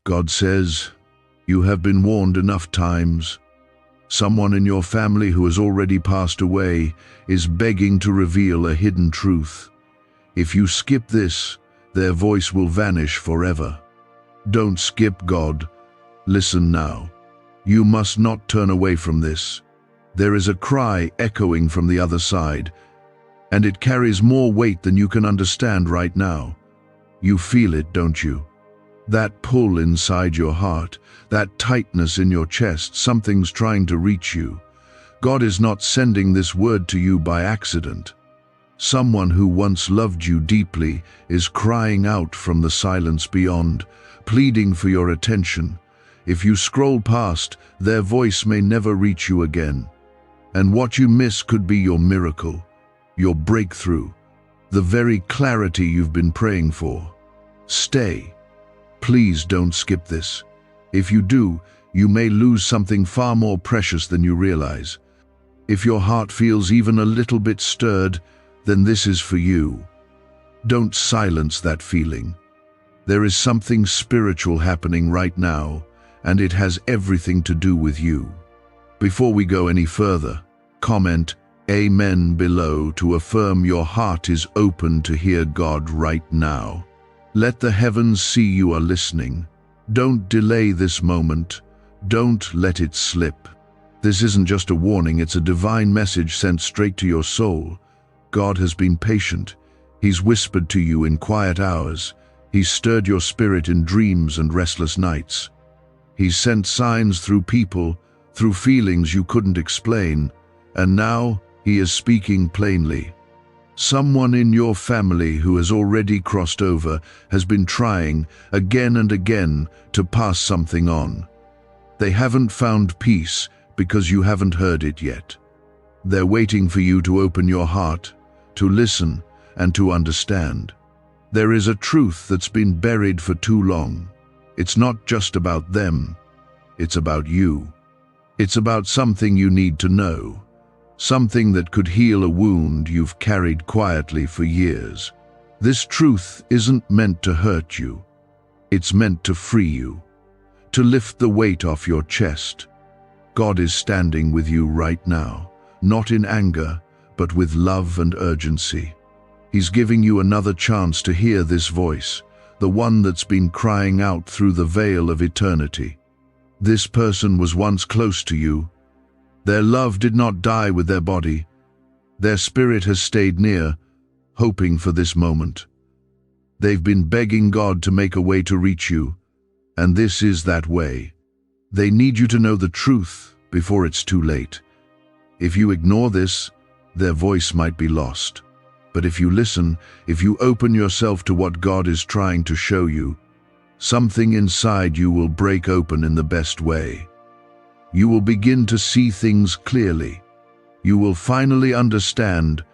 God says, "You have been warned enough times." Someone in your family who has already passed away is begging to reveal a hidden truth. If you skip this, their voice will vanish forever. Don't skip God. Listen now. You must not turn away from this. There is a cry echoing from the other side, and it carries more weight than you can understand right now. You feel it, don't you? That pull inside your heart, that tightness in your chest, something's trying to reach you. God is not sending this word to you by accident. Someone who once loved you deeply is crying out from the silence beyond, pleading for your attention. If you scroll past, their voice may never reach you again. And what you miss could be your miracle, your breakthrough, the very clarity you've been praying for. Stay. Please don't skip this. If you do, you may lose something far more precious than you realize. If your heart feels even a little bit stirred, then this is for you. Don't silence that feeling. There is something spiritual happening right now, and it has everything to do with you. Before we go any further, comment "Amen" below to affirm your heart is open to hear God right now. Let the heavens see you are listening. Don't delay this moment. Don't let it slip. This isn't just a warning, it's a divine message sent straight to your soul. God has been patient. He's whispered to you in quiet hours. He's stirred your spirit in dreams and restless nights. He's sent signs through people, through feelings you couldn't explain, and now he is speaking plainly. Someone in your family who has already crossed over has been trying again and again to pass something on. They haven't found peace because you haven't heard it yet. They're waiting for you to open your heart, to listen, and to understand. There is a truth that's been buried for too long. It's not just about them. It's about you. It's about something you need to know. Something that could heal a wound you've carried quietly for years. This truth isn't meant to hurt you. It's meant to free you, to lift the weight off your chest. God is standing with you right now, not in anger, but with love and urgency. He's giving you another chance to hear this voice, the one that's been crying out through the veil of eternity. This person was once close to you. Their love did not die with their body. Their spirit has stayed near, hoping for this moment. They've been begging God to make a way to reach you, and this is that way. They need you to know the truth before it's too late. If you ignore this, their voice might be lost. But if you listen, if you open yourself to what God is trying to show you, something inside you will break open in the best way. You will begin to see things clearly. You will finally understand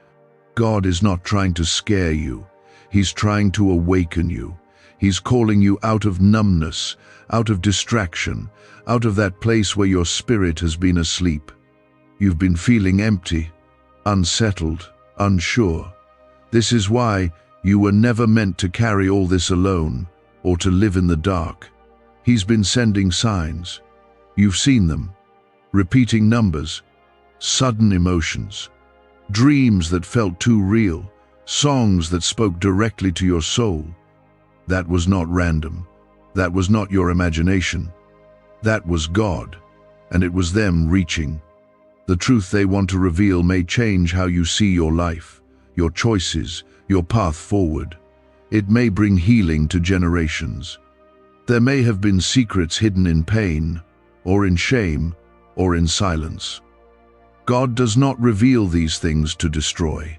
God is not trying to scare you. He's trying to awaken you. He's calling you out of numbness, out of distraction, out of that place where your spirit has been asleep. You've been feeling empty, unsettled, unsure. This is why you were never meant to carry all this alone or to live in the dark. He's been sending signs. You've seen them. Repeating numbers, sudden emotions, dreams that felt too real, songs that spoke directly to your soul. That was not random. That was not your imagination. That was God, and it was them reaching. The truth they want to reveal may change how you see your life, your choices, your path forward. It may bring healing to generations. There may have been secrets hidden in pain, or in shame, or in silence. God does not reveal these things to destroy.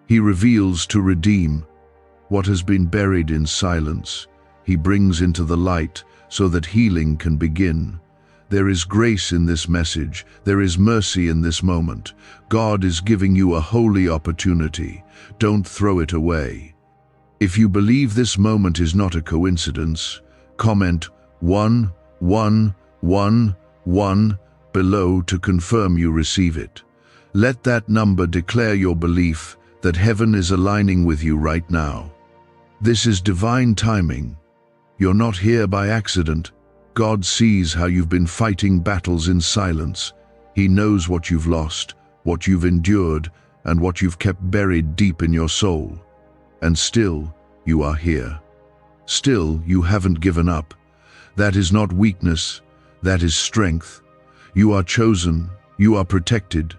He reveals to redeem. What has been buried in silence, He brings into the light so that healing can begin. There is grace in this message. There is mercy in this moment. God is giving you a holy opportunity. Don't throw it away. If you believe this moment is not a coincidence, comment 11111 below to confirm you receive it. Let that number declare your belief that heaven is aligning with you right now. This is divine timing. You're not here by accident. God sees how you've been fighting battles in silence. He knows what you've lost, what you've endured, and what you've kept buried deep in your soul. And still, you are here. Still, you haven't given up. That is not weakness, that is strength. You are chosen, you are protected.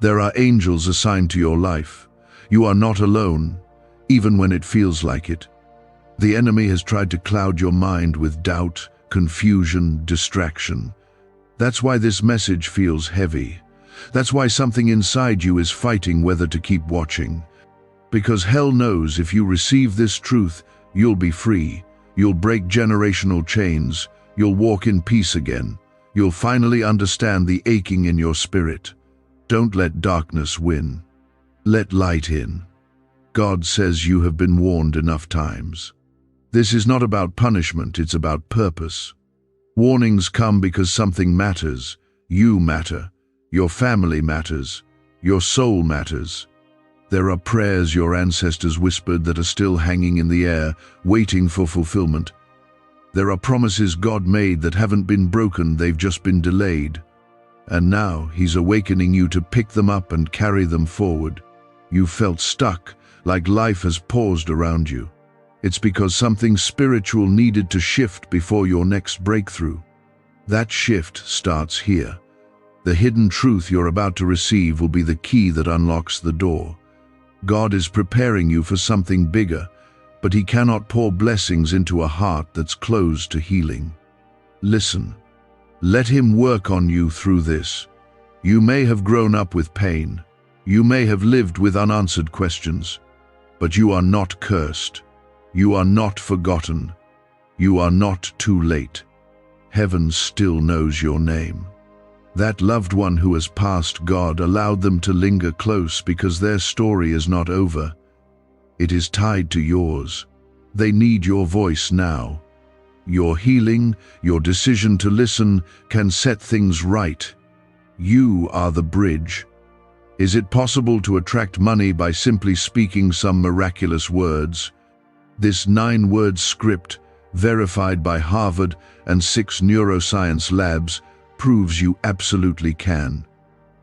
There are angels assigned to your life. You are not alone, even when it feels like it. The enemy has tried to cloud your mind with doubt, confusion, distraction. That's why this message feels heavy. That's why something inside you is fighting whether to keep watching. Because hell knows if you receive this truth, you'll be free. You'll break generational chains. You'll walk in peace again. You'll finally understand the aching in your spirit. Don't let darkness win. Let light in. God says you have been warned enough times. This is not about punishment, it's about purpose. Warnings come because something matters. You matter. Your family matters. Your soul matters. There are prayers your ancestors whispered that are still hanging in the air, waiting for fulfillment. There are promises God made that haven't been broken, they've just been delayed. And now He's awakening you to pick them up and carry them forward. You felt stuck, like life has paused around you. It's because something spiritual needed to shift before your next breakthrough. That shift starts here. The hidden truth you're about to receive will be the key that unlocks the door. God is preparing you for something bigger, but He cannot pour blessings into a heart that's closed to healing. Listen. Let Him work on you through this. You may have grown up with pain. You may have lived with unanswered questions. But you are not cursed. You are not forgotten. You are not too late. Heaven still knows your name. That loved one who has passed, God allowed them to linger close because their story is not over. It is tied to yours. They need your voice now. Your healing, your decision to listen can set things right. You are the bridge. Is it possible to attract money by simply speaking some miraculous words? This 9-word script, verified by Harvard and 6 neuroscience labs, proves you absolutely can.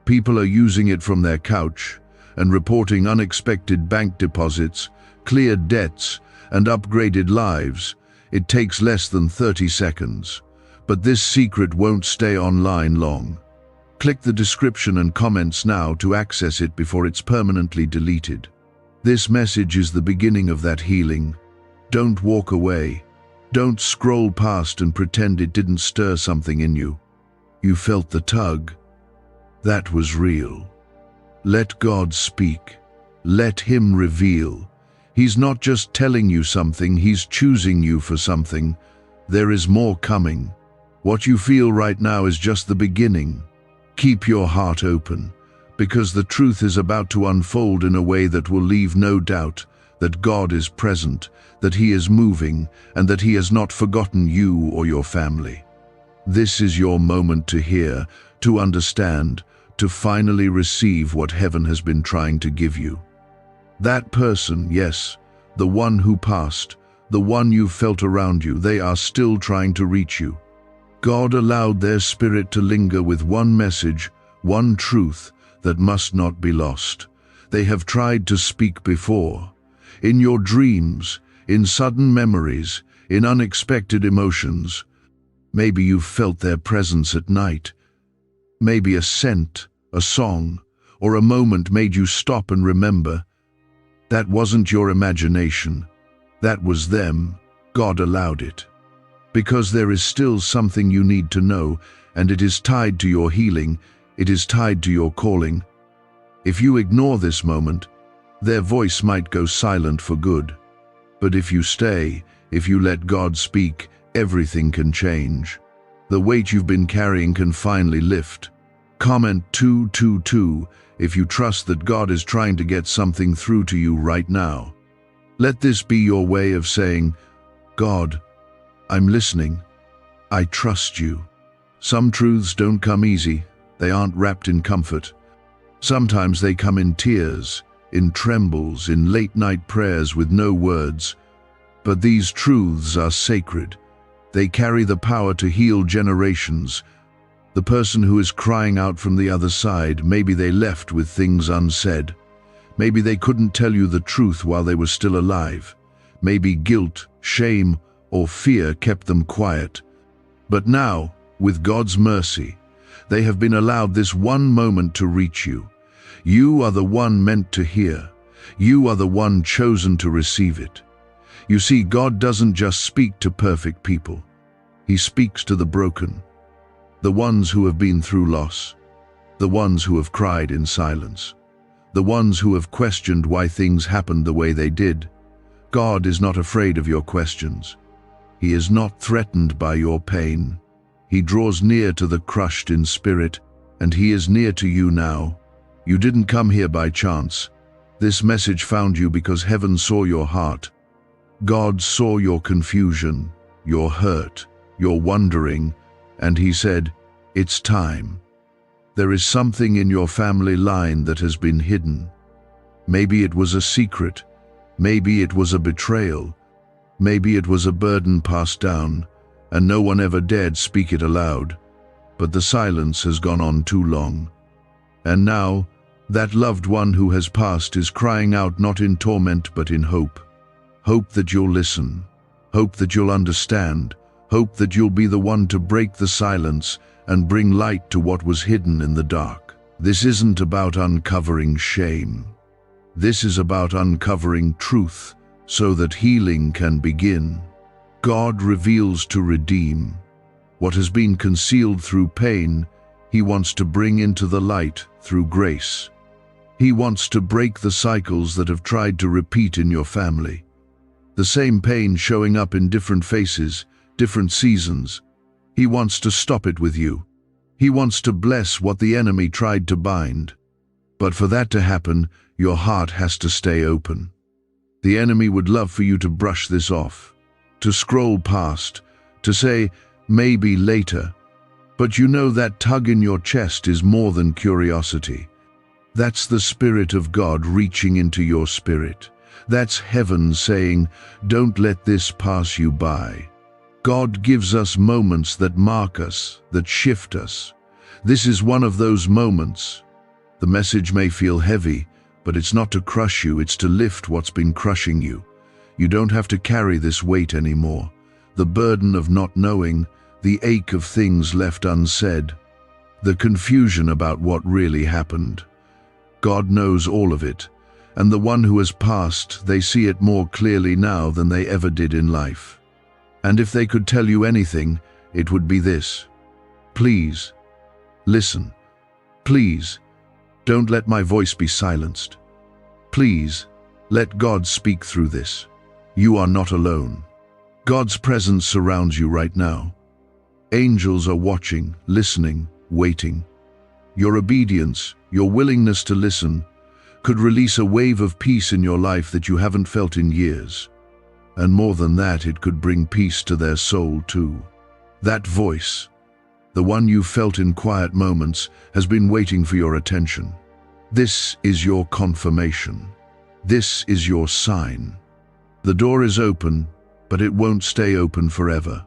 People are using it from their couch and reporting unexpected bank deposits, cleared debts, and upgraded lives. It takes less than 30 seconds. But this secret won't stay online long. Click the description and comments now to access it before it's permanently deleted. This message is the beginning of that healing. Don't walk away. Don't scroll past and pretend it didn't stir something in you. You felt the tug. That was real. Let God speak. Let Him reveal. He's not just telling you something, He's choosing you for something. There is more coming. What you feel right now is just the beginning. Keep your heart open, because the truth is about to unfold in a way that will leave no doubt that God is present, that He is moving, and that He has not forgotten you or your family. This is your moment to hear, to understand, to finally receive what heaven has been trying to give you. That person, yes, the one who passed, the one you felt around you, they are still trying to reach you. God allowed their spirit to linger with one message, one truth that must not be lost. They have tried to speak before. In your dreams, in sudden memories, in unexpected emotions. Maybe you've felt their presence at night. Maybe a scent, a song, or a moment made you stop and remember. That wasn't your imagination. That was them. God allowed it. Because there is still something you need to know, and it is tied to your healing, it is tied to your calling. If you ignore this moment, their voice might go silent for good. But if you stay, if you let God speak, everything can change. The weight you've been carrying can finally lift. Comment 222 if you trust that God is trying to get something through to you right now. Let this be your way of saying, God, I'm listening. I trust you. Some truths don't come easy. They aren't wrapped in comfort. Sometimes they come in tears, in trembles, in late-night prayers with no words. But these truths are sacred. They carry the power to heal generations. The person who is crying out from the other side, maybe they left with things unsaid. Maybe they couldn't tell you the truth while they were still alive. Maybe guilt, shame, or fear kept them quiet. But now, with God's mercy, they have been allowed this one moment to reach you. You are the one meant to hear. You are the one chosen to receive it. You see, God doesn't just speak to perfect people. He speaks to the broken, the ones who have been through loss, the ones who have cried in silence, the ones who have questioned why things happened the way they did. God is not afraid of your questions. He is not threatened by your pain. He draws near to the crushed in spirit, and He is near to you now. You didn't come here by chance. This message found you because heaven saw your heart. God saw your confusion, your hurt, your wondering, and He said, "It's time." There is something in your family line that has been hidden. Maybe it was a secret. Maybe it was a betrayal. Maybe it was a burden passed down, and no one ever dared speak it aloud. But the silence has gone on too long. And now, that loved one who has passed is crying out not in torment but in hope. Hope that you'll listen. Hope that you'll understand. Hope that you'll be the one to break the silence and bring light to what was hidden in the dark. This isn't about uncovering shame. This is about uncovering truth so that healing can begin. God reveals to redeem. What has been concealed through pain, He wants to bring into the light through grace. He wants to break the cycles that have tried to repeat in your family. The same pain showing up in different faces, different seasons. He wants to stop it with you. He wants to bless what the enemy tried to bind. But for that to happen, your heart has to stay open. The enemy would love for you to brush this off, to scroll past, to say, maybe later. But you know that tug in your chest is more than curiosity. That's the Spirit of God reaching into your spirit. That's heaven saying, don't let this pass you by. God gives us moments that mark us, that shift us. This is one of those moments. The message may feel heavy, but it's not to crush you, it's to lift what's been crushing you. You don't have to carry this weight anymore. The burden of not knowing, the ache of things left unsaid, the confusion about what really happened. God knows all of it, and the one who has passed, they see it more clearly now than they ever did in life. And if they could tell you anything, it would be this. Please, listen. Please, don't let my voice be silenced. Please, let God speak through this. You are not alone. God's presence surrounds you right now. Angels are watching, listening, waiting. Your obedience, your willingness to listen, could release a wave of peace in your life that you haven't felt in years. And more than that, it could bring peace to their soul too. That voice, the one you felt in quiet moments, has been waiting for your attention. This is your confirmation. This is your sign. The door is open, but it won't stay open forever.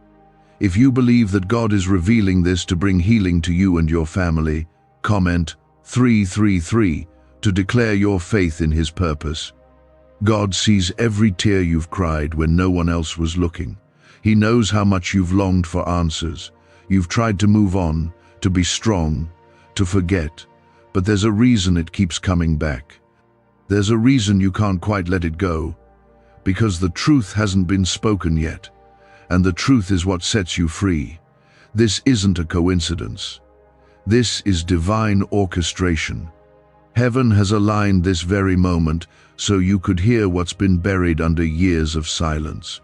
If you believe that God is revealing this to bring healing to you and your family, comment 333 to declare your faith in His purpose. God sees every tear you've cried when no one else was looking. He knows how much you've longed for answers. You've tried to move on, to be strong, to forget, but there's a reason it keeps coming back. There's a reason you can't quite let it go, because the truth hasn't been spoken yet, and the truth is what sets you free. This isn't a coincidence. This is divine orchestration. Heaven has aligned this very moment so you could hear what's been buried under years of silence.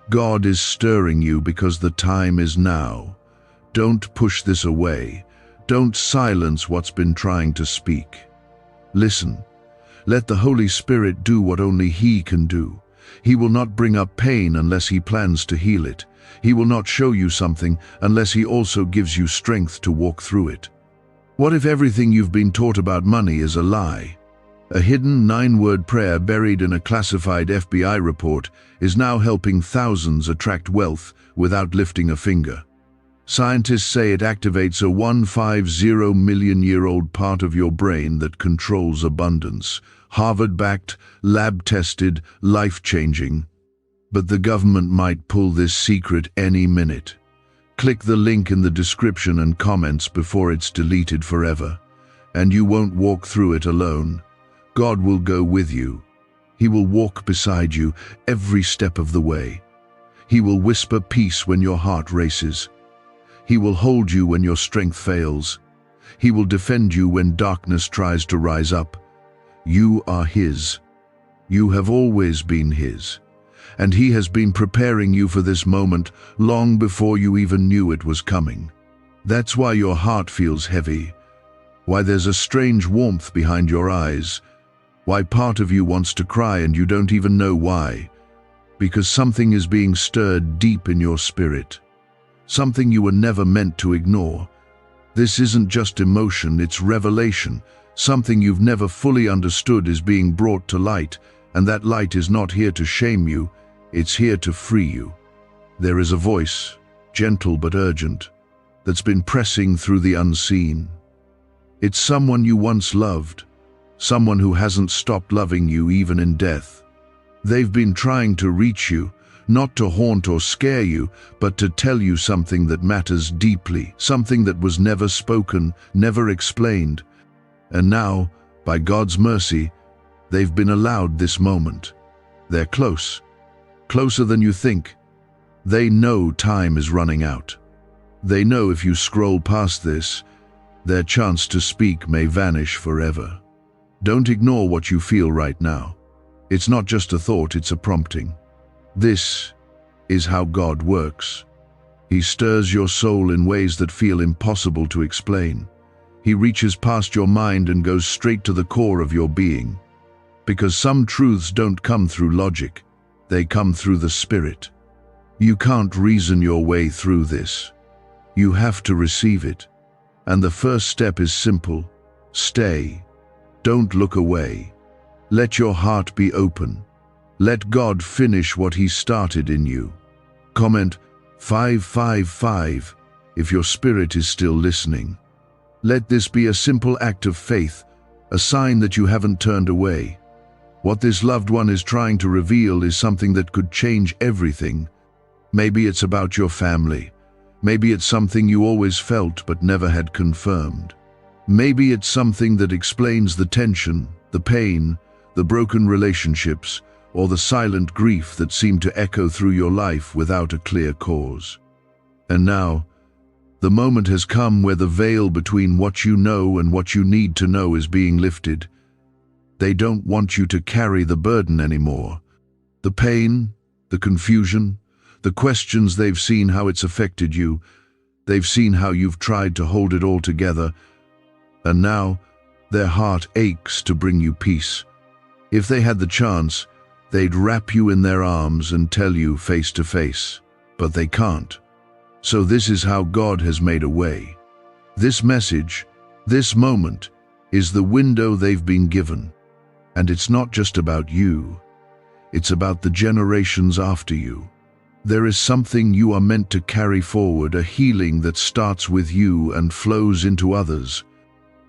God is stirring you because the time is now. Don't push this away. Don't silence what's been trying to speak. Listen. Let the Holy Spirit do what only He can do. He will not bring up pain unless He plans to heal it. He will not show you something unless He also gives you strength to walk through it. What if everything you've been taught about money is a lie? A hidden 9-word prayer buried in a classified FBI report is now helping thousands attract wealth without lifting a finger. Scientists say it activates a 150 million-year-old part of your brain that controls abundance. Harvard-backed, lab-tested, life-changing. But the government might pull this secret any minute. Click the link in the description and comments before it's deleted forever. And you won't walk through it alone. God will go with you. He will walk beside you every step of the way. He will whisper peace when your heart races. He will hold you when your strength fails. He will defend you when darkness tries to rise up. You are His. You have always been His. And He has been preparing you for this moment long before you even knew it was coming. That's why your heart feels heavy. Why there's a strange warmth behind your eyes. Why part of you wants to cry and you don't even know why. Because something is being stirred deep in your spirit. Something you were never meant to ignore. This isn't just emotion, it's revelation. Something you've never fully understood is being brought to light, and that light is not here to shame you, it's here to free you. There is a voice, gentle but urgent, that's been pressing through the unseen. It's someone you once loved, someone who hasn't stopped loving you even in death. They've been trying to reach you, not to haunt or scare you, but to tell you something that matters deeply, something that was never spoken, never explained. And now, by God's mercy, they've been allowed this moment. They're close, closer than you think. They know time is running out. They know if you scroll past this, their chance to speak may vanish forever. Don't ignore what you feel right now. It's not just a thought, it's a prompting. This is how God works. He stirs your soul in ways that feel impossible to explain. He reaches past your mind and goes straight to the core of your being. Because some truths don't come through logic, they come through the Spirit. You can't reason your way through this. You have to receive it. And the first step is simple. Stay. Don't look away. Let your heart be open. Let God finish what He started in you. Comment 555 if your spirit is still listening. Let this be a simple act of faith, a sign that you haven't turned away. What this loved one is trying to reveal is something that could change everything. Maybe it's about your family. Maybe it's something you always felt but never had confirmed. Maybe it's something that explains the tension, the pain, the broken relationships, or the silent grief that seemed to echo through your life without a clear cause. And now, the moment has come where the veil between what you know and what you need to know is being lifted. They don't want you to carry the burden anymore. The pain, the confusion, the questions, they've seen how it's affected you. They've seen how you've tried to hold it all together. And now, their heart aches to bring you peace. If they had the chance, they'd wrap you in their arms and tell you face to face. But they can't. So this is how God has made a way. This message, this moment, is the window they've been given. And it's not just about you. It's about the generations after you. There is something you are meant to carry forward, a healing that starts with you and flows into others.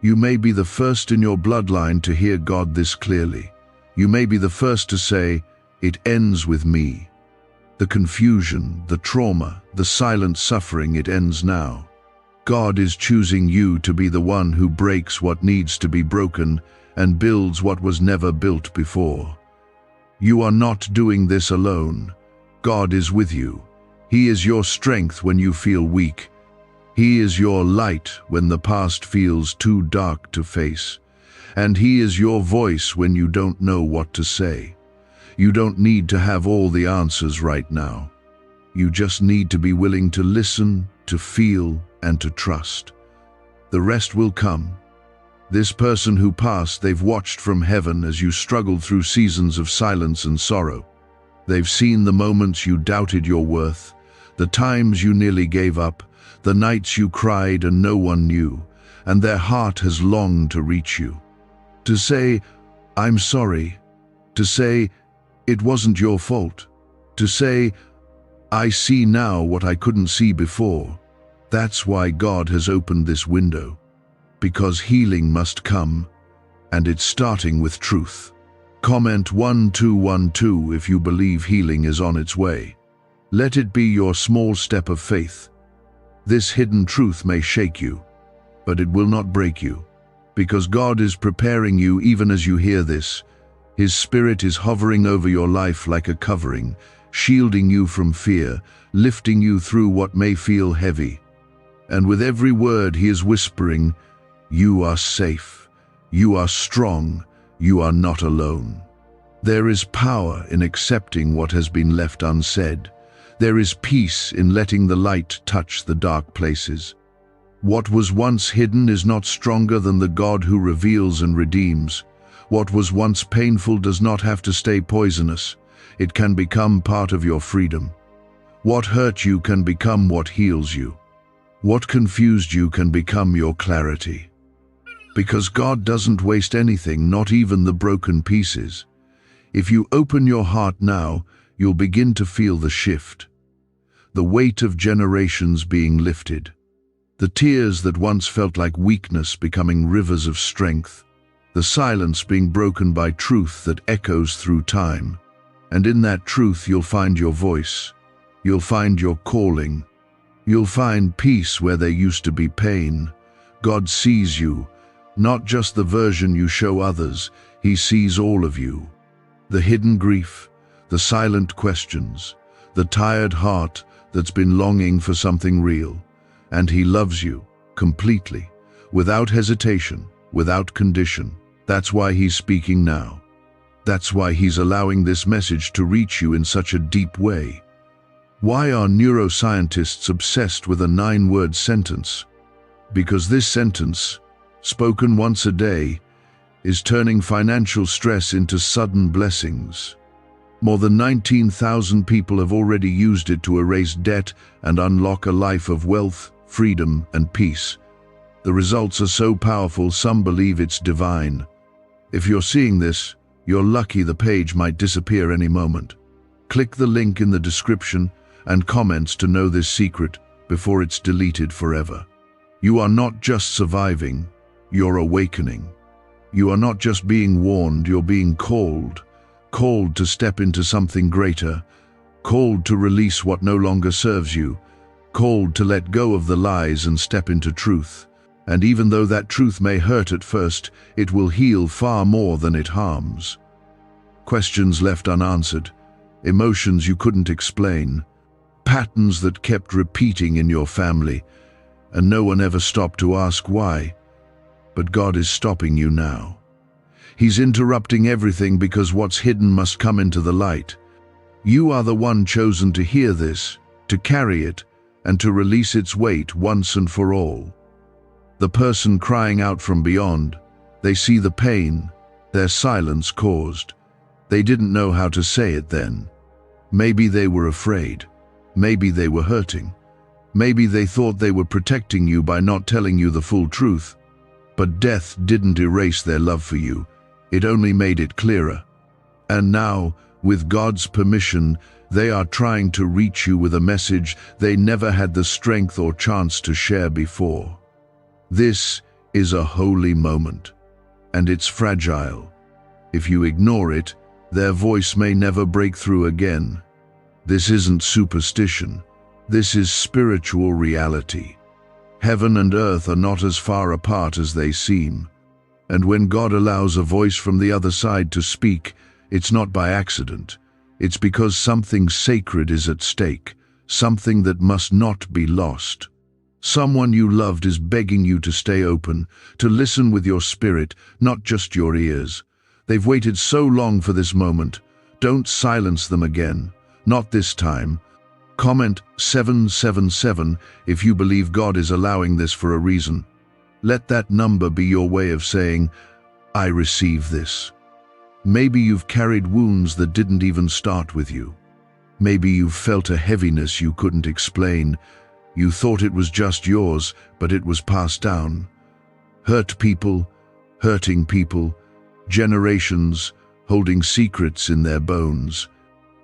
You may be the first in your bloodline to hear God this clearly. You may be the first to say, "It ends with me." The confusion, the trauma, the silent suffering, it ends now. God is choosing you to be the one who breaks what needs to be broken and builds what was never built before. You are not doing this alone. God is with you. He is your strength when you feel weak. He is your light when the past feels too dark to face. And He is your voice when you don't know what to say. You don't need to have all the answers right now. You just need to be willing to listen, to feel, and to trust. The rest will come. This person who passed, they've watched from heaven as you struggled through seasons of silence and sorrow. They've seen the moments you doubted your worth, the times you nearly gave up, the nights you cried and no one knew, and their heart has longed to reach you. To say, I'm sorry, to say, it wasn't your fault, to say, I see now what I couldn't see before. That's why God has opened this window, because healing must come, and it's starting with truth. Comment 1212 if you believe healing is on its way. Let it be your small step of faith. This hidden truth may shake you, but it will not break you, because God is preparing you even as you hear this. His Spirit is hovering over your life like a covering, shielding you from fear, lifting you through what may feel heavy. And with every word He is whispering, you are safe, you are strong, you are not alone. There is power in accepting what has been left unsaid. There is peace in letting the light touch the dark places. What was once hidden is not stronger than the God who reveals and redeems. What was once painful does not have to stay poisonous. It can become part of your freedom. What hurt you can become what heals you. What confused you can become your clarity. Because God doesn't waste anything, not even the broken pieces. If you open your heart now, you'll begin to feel the shift. The weight of generations being lifted. The tears that once felt like weakness becoming rivers of strength. The silence being broken by truth that echoes through time. And in that truth you'll find your voice. You'll find your calling. You'll find peace where there used to be pain. God sees you, not just the version you show others. He sees all of you. The hidden grief, the silent questions, the tired heart that's been longing for something real. And He loves you completely, without hesitation, without condition. That's why He's speaking now. That's why He's allowing this message to reach you in such a deep way. Why are neuroscientists obsessed with a 9-word sentence? Because this sentence, spoken once a day, is turning financial stress into sudden blessings. More than 19,000 people have already used it to erase debt and unlock a life of wealth, freedom, and peace. The results are so powerful, some believe it's divine. If you're seeing this, you're lucky. The page might disappear any moment. Click the link in the description and comments to know this secret before it's deleted forever. You are not just surviving, you're awakening. You are not just being warned, you're being called to step into something greater, called to release what no longer serves you, called to let go of the lies and step into truth. And even though that truth may hurt at first, it will heal far more than it harms. Questions left unanswered, emotions you couldn't explain, patterns that kept repeating in your family, and no one ever stopped to ask why. But God is stopping you now. He's interrupting everything because what's hidden must come into the light. You are the one chosen to hear this, to carry it, and to release its weight once and for all. The person crying out from beyond, they see the pain their silence caused. They didn't know how to say it then. Maybe they were afraid. Maybe they were hurting. Maybe they thought they were protecting you by not telling you the full truth. But death didn't erase their love for you. It only made it clearer. And now, with God's permission, they are trying to reach you with a message they never had the strength or chance to share before. This is a holy moment, and it's fragile. If you ignore it, their voice may never break through again. This isn't superstition. This is spiritual reality. Heaven and earth are not as far apart as they seem. And when God allows a voice from the other side to speak, it's not by accident. It's because something sacred is at stake, something that must not be lost. Someone you loved is begging you to stay open, to listen with your spirit, not just your ears. They've waited so long for this moment. Don't silence them again. Not this time. Comment 777 if you believe God is allowing this for a reason. Let that number be your way of saying, I receive this. Maybe you've carried wounds that didn't even start with you. Maybe you've felt a heaviness you couldn't explain. You thought it was just yours, but it was passed down. Hurt people, hurting people, generations holding secrets in their bones.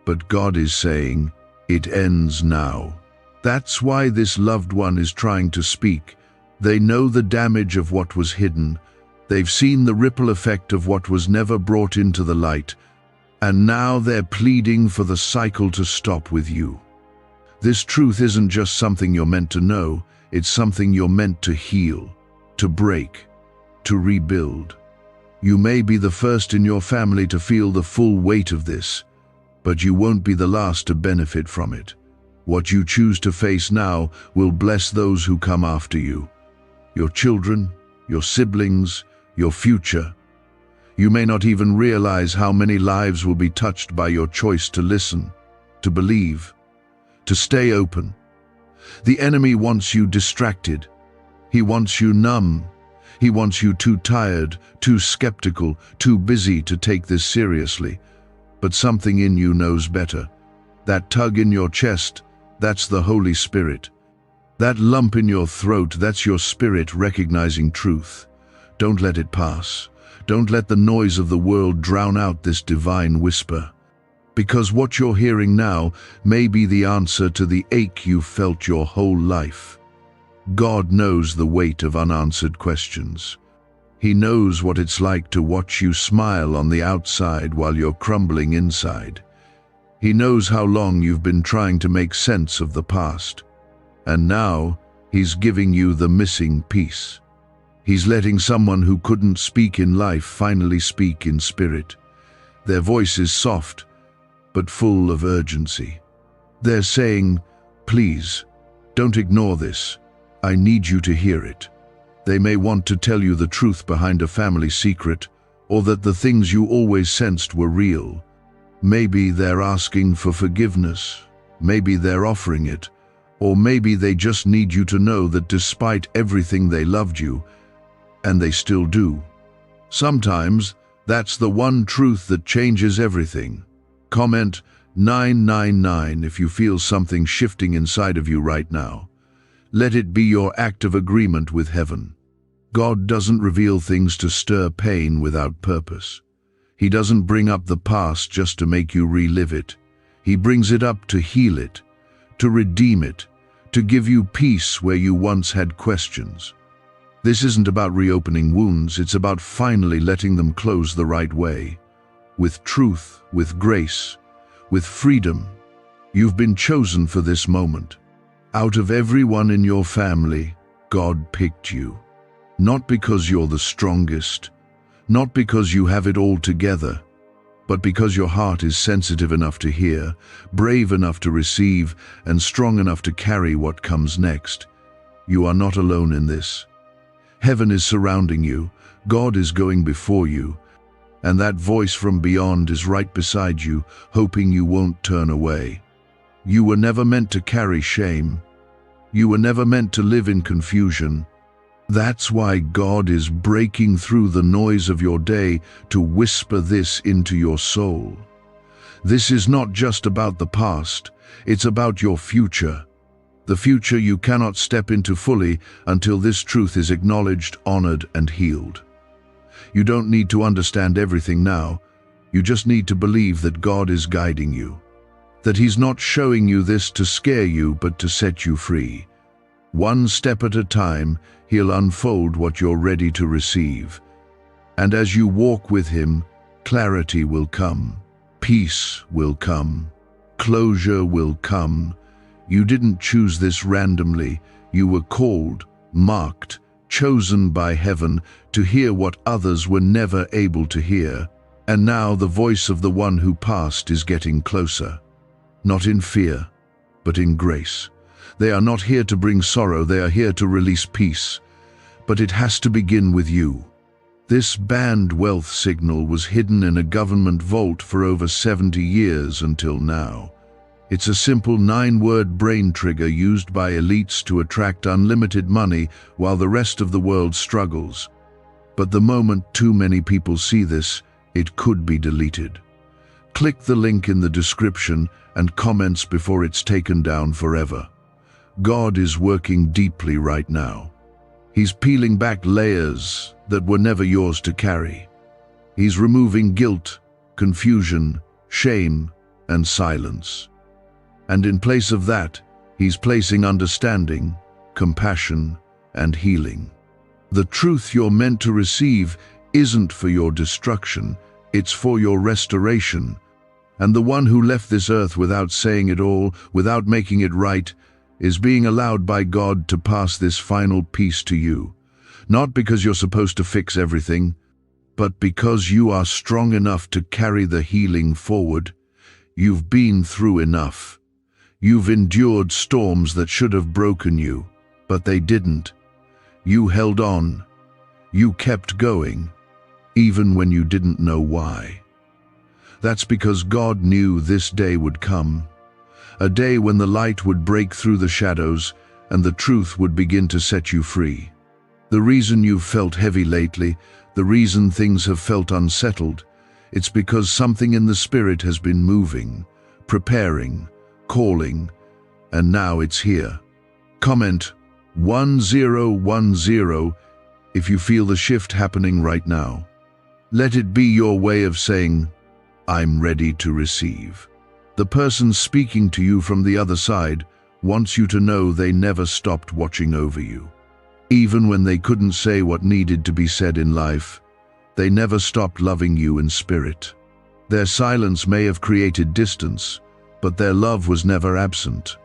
But God is saying, it ends now. That's why this loved one is trying to speak. They know the damage of what was hidden. They've seen the ripple effect of what was never brought into the light. And now they're pleading for the cycle to stop with you. This truth isn't just something you're meant to know, it's something you're meant to heal, to break, to rebuild. You may be the first in your family to feel the full weight of this, but you won't be the last to benefit from it. What you choose to face now will bless those who come after you. Your children, your siblings, your future. You may not even realize how many lives will be touched by your choice to listen, to believe, to stay open. The enemy wants you distracted. He wants you numb. He wants you too tired, too skeptical, too busy to take this seriously. But something in you knows better. That tug in your chest, that's the Holy Spirit. That lump in your throat, that's your spirit recognizing truth. Don't let it pass. Don't let the noise of the world drown out this divine whisper. Because what you're hearing now may be the answer to the ache you've felt your whole life. God knows the weight of unanswered questions. He knows what it's like to watch you smile on the outside while you're crumbling inside. He knows how long you've been trying to make sense of the past. And now, He's giving you the missing piece. He's letting someone who couldn't speak in life finally speak in spirit. Their voice is soft, but full of urgency. They're saying, please, don't ignore this. I need you to hear it. They may want to tell you the truth behind a family secret, or that the things you always sensed were real. Maybe they're asking for forgiveness. Maybe they're offering it. Or maybe they just need you to know that despite everything they loved you, and they still do. Sometimes, that's the one truth that changes everything. Comment 999 if you feel something shifting inside of you right now. Let it be your act of agreement with heaven. God doesn't reveal things to stir pain without purpose. He doesn't bring up the past just to make you relive it. He brings it up to heal it, to redeem it, to give you peace where you once had questions. This isn't about reopening wounds, it's about finally letting them close the right way. With truth, with grace, with freedom. You've been chosen for this moment. Out of everyone in your family, God picked you. Not because you're the strongest, not because you have it all together, but because your heart is sensitive enough to hear, brave enough to receive, and strong enough to carry what comes next. You are not alone in this. Heaven is surrounding you, God is going before you, and that voice from beyond is right beside you, hoping you won't turn away. You were never meant to carry shame. You were never meant to live in confusion. That's why God is breaking through the noise of your day to whisper this into your soul. This is not just about the past, it's about your future. The future you cannot step into fully until this truth is acknowledged, honored, and healed. You don't need to understand everything now. You just need to believe that God is guiding you. That He's not showing you this to scare you, but to set you free. One step at a time, He'll unfold what you're ready to receive. And as you walk with Him, clarity will come, peace will come, closure will come. You didn't choose this randomly. You were called, marked, chosen by heaven to hear what others were never able to hear. And now the voice of the one who passed is getting closer. Not in fear, but in grace. They are not here to bring sorrow, they are here to release peace. But it has to begin with you. This banned wealth signal was hidden in a government vault for over 70 years until now. It's a simple 9-word brain trigger used by elites to attract unlimited money while the rest of the world struggles. But the moment too many people see this, it could be deleted. Click the link in the description and comments before it's taken down forever. God is working deeply right now. He's peeling back layers that were never yours to carry. He's removing guilt, confusion, shame, and silence. And in place of that, He's placing understanding, compassion, and healing. The truth you're meant to receive isn't for your destruction, it's for your restoration. And the one who left this earth without saying it all, without making it right, is being allowed by God to pass this final piece to you. Not because you're supposed to fix everything, but because you are strong enough to carry the healing forward. You've been through enough. You've endured storms that should have broken you, but they didn't. You held on. You kept going, even when you didn't know why. That's because God knew this day would come, a day when the light would break through the shadows and the truth would begin to set you free. The reason you've felt heavy lately, the reason things have felt unsettled, it's because something in the spirit has been moving, preparing, calling, and now it's here. Comment 1010 if you feel the shift happening right now. Let it be your way of saying, I'm ready to receive. The person speaking to you from the other side wants you to know they never stopped watching over you. Even when they couldn't say what needed to be said in life, they never stopped loving you in spirit. Their silence may have created distance, but their love was never absent.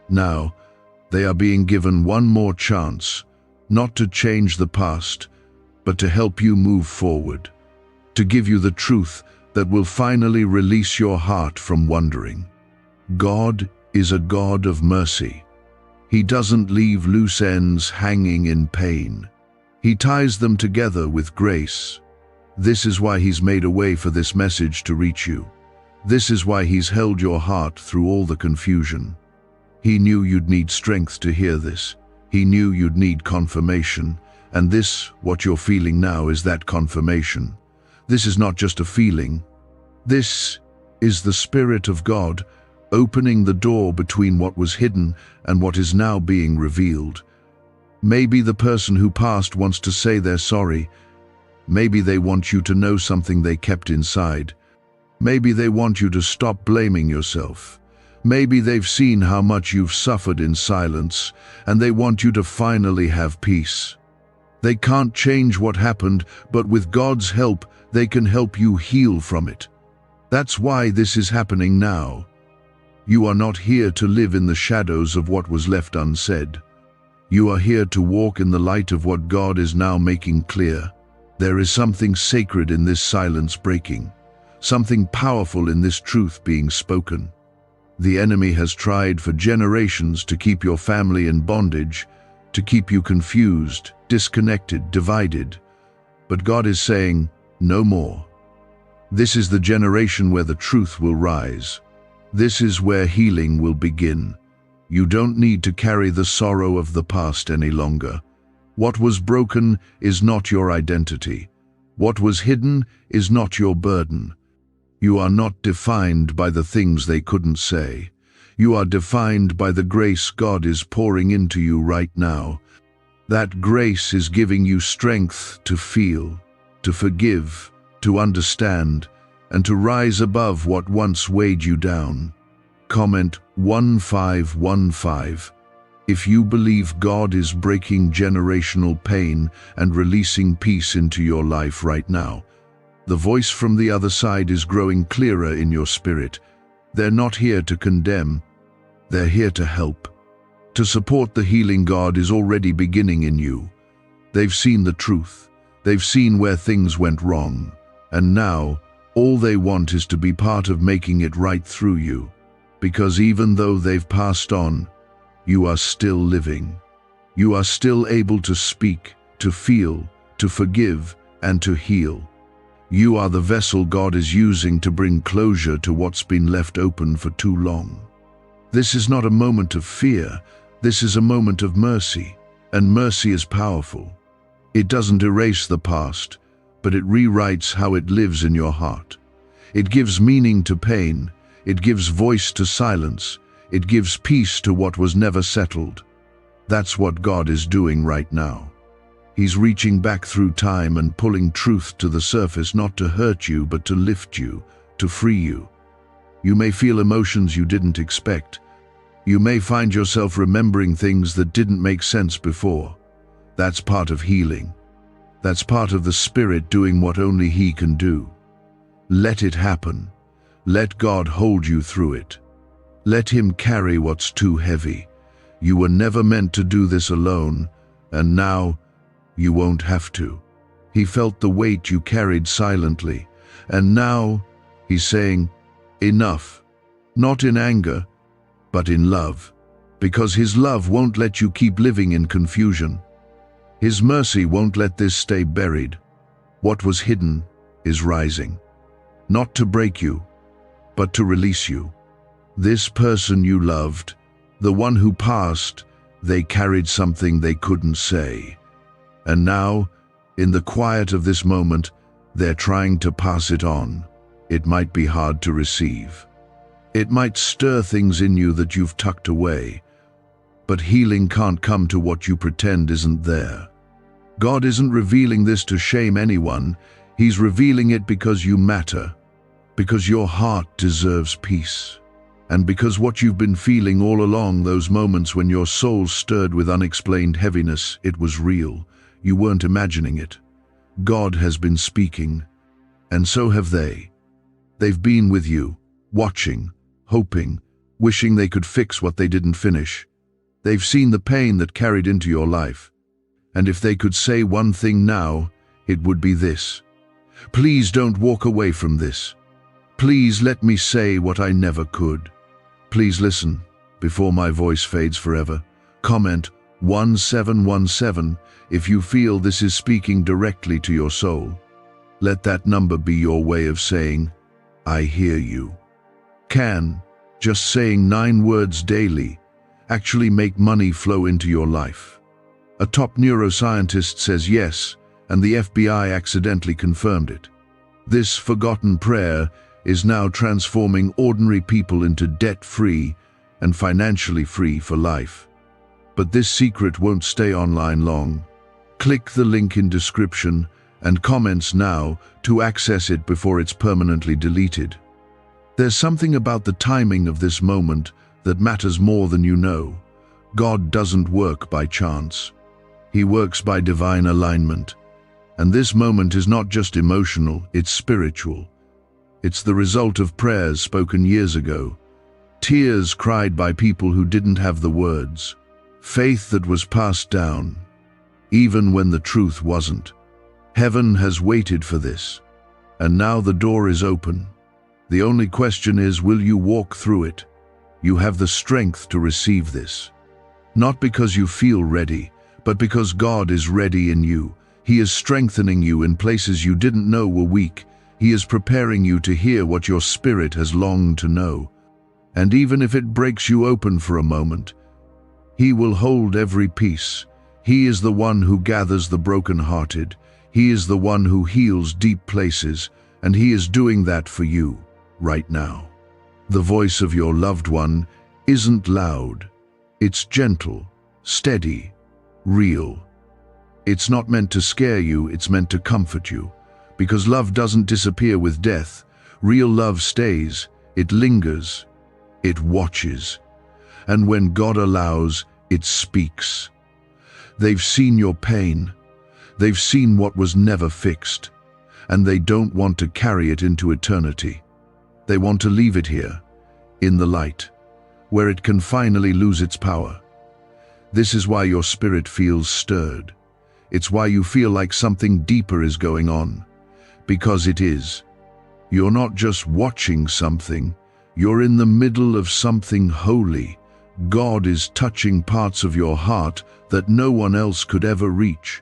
Now, they are being given one more chance, not to change the past, but to help you move forward, to give you the truth that will finally release your heart from wondering. God is a God of mercy. He doesn't leave loose ends hanging in pain. He ties them together with grace. This is why He's made a way for this message to reach you. This is why He's held your heart through all the confusion. He knew you'd need strength to hear this. He knew you'd need confirmation. And this, what you're feeling now, is that confirmation. This is not just a feeling. This is the Spirit of God opening the door between what was hidden and what is now being revealed. Maybe the person who passed wants to say they're sorry. Maybe they want you to know something they kept inside. Maybe they want you to stop blaming yourself. Maybe they've seen how much you've suffered in silence, and they want you to finally have peace. They can't change what happened, but with God's help, they can help you heal from it. That's why this is happening now. You are not here to live in the shadows of what was left unsaid. You are here to walk in the light of what God is now making clear. There is something sacred in this silence breaking, something powerful in this truth being spoken. The enemy has tried for generations to keep your family in bondage, to keep you confused, disconnected, divided. But God is saying, no more. This is the generation where the truth will rise. This is where healing will begin. You don't need to carry the sorrow of the past any longer. What was broken is not your identity. What was hidden is not your burden. You are not defined by the things they couldn't say. You are defined by the grace God is pouring into you right now. That grace is giving you strength to feel, to forgive, to understand, and to rise above what once weighed you down. Comment 1515 if you believe God is breaking generational pain and releasing peace into your life right now. The voice from the other side is growing clearer in your spirit. They're not here to condemn. They're here to help. To support the healing God is already beginning in you. They've seen the truth. They've seen where things went wrong. And now, all they want is to be part of making it right through you. Because even though they've passed on, you are still living. You are still able to speak, to feel, to forgive, and to heal. You are the vessel God is using to bring closure to what's been left open for too long. This is not a moment of fear. This is a moment of mercy. And mercy is powerful. It doesn't erase the past, but it rewrites how it lives in your heart. It gives meaning to pain. It gives voice to silence. It gives peace to what was never settled. That's what God is doing right now. He's reaching back through time and pulling truth to the surface, not to hurt you, but to lift you, to free you. You may feel emotions you didn't expect. You may find yourself remembering things that didn't make sense before. That's part of healing. That's part of the Spirit doing what only He can do. Let it happen. Let God hold you through it. Let Him carry what's too heavy. You were never meant to do this alone, and now you won't have to. He felt the weight you carried silently, and now He's saying, enough. Not in anger, but in love. Because His love won't let you keep living in confusion. His mercy won't let this stay buried. What was hidden is rising. Not to break you, but to release you. This person you loved, the one who passed, they carried something they couldn't say. And now, in the quiet of this moment, they're trying to pass it on. It might be hard to receive. It might stir things in you that you've tucked away. But healing can't come to what you pretend isn't there. God isn't revealing this to shame anyone. He's revealing it because you matter. Because your heart deserves peace. And because what you've been feeling all along, those moments when your soul stirred with unexplained heaviness, it was real. You weren't imagining it. God has been speaking, and so have they. They've been with you, watching, hoping, wishing they could fix what they didn't finish. They've seen the pain that carried into your life. And if they could say one thing now, it would be this. Please don't walk away from this. Please let me say what I never could. Please listen, before my voice fades forever. Comment 1717 if you feel this is speaking directly to your soul. Let that number be your way of saying, I hear you. Can just saying 9 words daily actually make money flow into your life? A top neuroscientist says yes, and the FBI accidentally confirmed it. This forgotten prayer is now transforming ordinary people into debt-free and financially free for life. But this secret won't stay online long. Click the link in description and comments now to access it before it's permanently deleted. There's something about the timing of this moment that matters more than you know. God doesn't work by chance. He works by divine alignment. And this moment is not just emotional, it's spiritual. It's the result of prayers spoken years ago, tears cried by people who didn't have the words, faith that was passed down, even when the truth wasn't. Heaven has waited for this, and now the door is open. The only question is, will you walk through it? You have the strength to receive this. Not because you feel ready, but because God is ready in you. He is strengthening you in places you didn't know were weak. He is preparing you to hear what your spirit has longed to know. And even if it breaks you open for a moment, He will hold every piece. He is the one who gathers the brokenhearted. He is the one who heals deep places, and He is doing that for you right now. The voice of your loved one isn't loud. It's gentle, steady, real. It's not meant to scare you, it's meant to comfort you. Because love doesn't disappear with death. Real love stays, it lingers, it watches. And when God allows, it speaks. They've seen your pain. They've seen what was never fixed. And they don't want to carry it into eternity. They want to leave it here, in the light, where it can finally lose its power. This is why your spirit feels stirred. It's why you feel like something deeper is going on. Because it is. You're not just watching something, you're in the middle of something holy. God is touching parts of your heart that no one else could ever reach.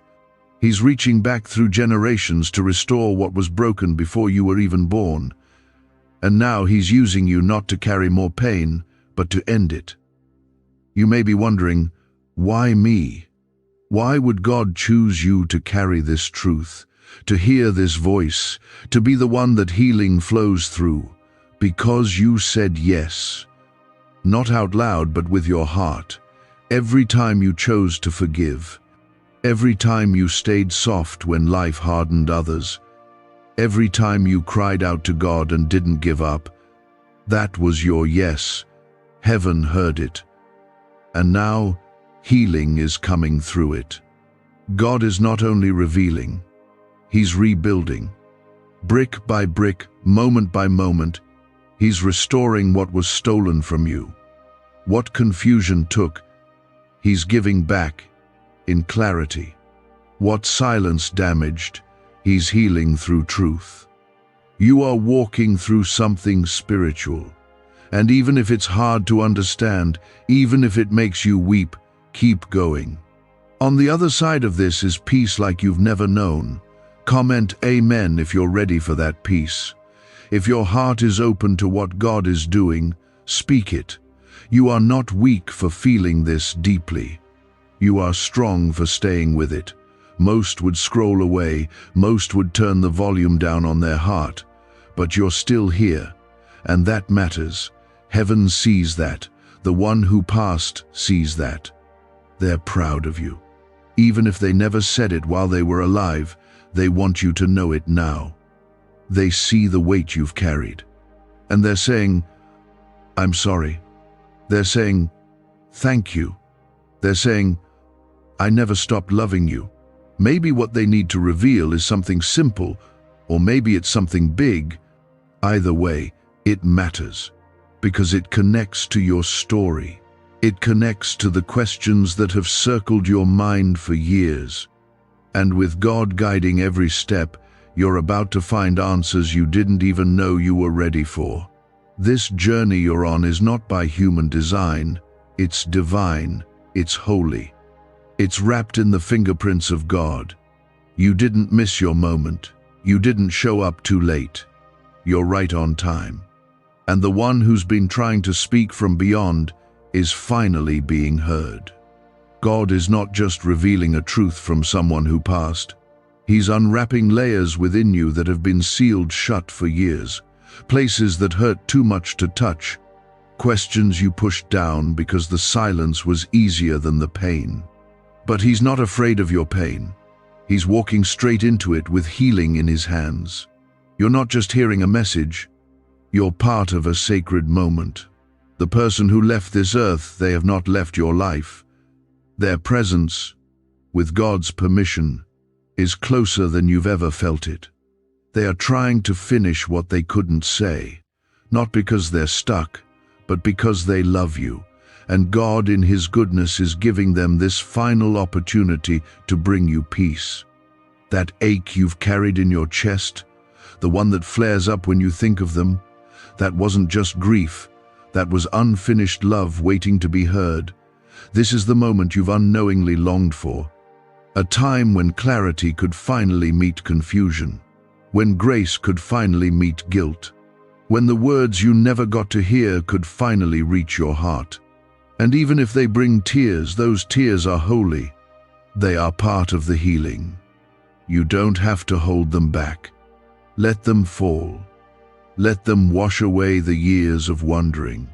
He's reaching back through generations to restore what was broken before you were even born. And now He's using you not to carry more pain, but to end it. You may be wondering, why me? Why would God choose you to carry this truth, to hear this voice, to be the one that healing flows through? Because you said yes. Not out loud, but with your heart. Every time you chose to forgive. Every time you stayed soft when life hardened others, every time you cried out to God and didn't give up, that was your yes. Heaven heard it. And now, healing is coming through it. God is not only revealing, He's rebuilding. Brick by brick, moment by moment, He's restoring what was stolen from you. What confusion took, He's giving back in clarity. What silence damaged, He's healing through truth. You are walking through something spiritual. And even if it's hard to understand, even if it makes you weep, keep going. On the other side of this is peace like you've never known. Comment Amen if you're ready for that peace. If your heart is open to what God is doing, speak it. You are not weak for feeling this deeply. You are strong for staying with it. Most would scroll away, most would turn the volume down on their heart. But you're still here, and that matters. Heaven sees that. The one who passed sees that. They're proud of you. Even if they never said it while they were alive, they want you to know it now. They see the weight you've carried. And they're saying, I'm sorry. They're saying, thank you. They're saying, I never stopped loving you. Maybe what they need to reveal is something simple, or maybe it's something big. Either way, it matters, because it connects to your story. It connects to the questions that have circled your mind for years. And with God guiding every step, you're about to find answers you didn't even know you were ready for. This journey you're on is not by human design. It's divine. It's holy. It's wrapped in the fingerprints of God. You didn't miss your moment. You didn't show up too late. You're right on time. And the one who's been trying to speak from beyond is finally being heard. God is not just revealing a truth from someone who passed. He's unwrapping layers within you that have been sealed shut for years, places that hurt too much to touch, questions you pushed down because the silence was easier than the pain. But He's not afraid of your pain. He's walking straight into it with healing in His hands. You're not just hearing a message, you're part of a sacred moment. The person who left this earth, they have not left your life. Their presence, with God's permission, is closer than you've ever felt it. They are trying to finish what they couldn't say, not because they're stuck, but because they love you, and God in His goodness is giving them this final opportunity to bring you peace. That ache you've carried in your chest, the one that flares up when you think of them, that wasn't just grief, that was unfinished love waiting to be heard. This is the moment you've unknowingly longed for. A time when clarity could finally meet confusion, when grace could finally meet guilt, when the words you never got to hear could finally reach your heart. And even if they bring tears, those tears are holy. They are part of the healing. You don't have to hold them back. Let them fall. Let them wash away the years of wondering.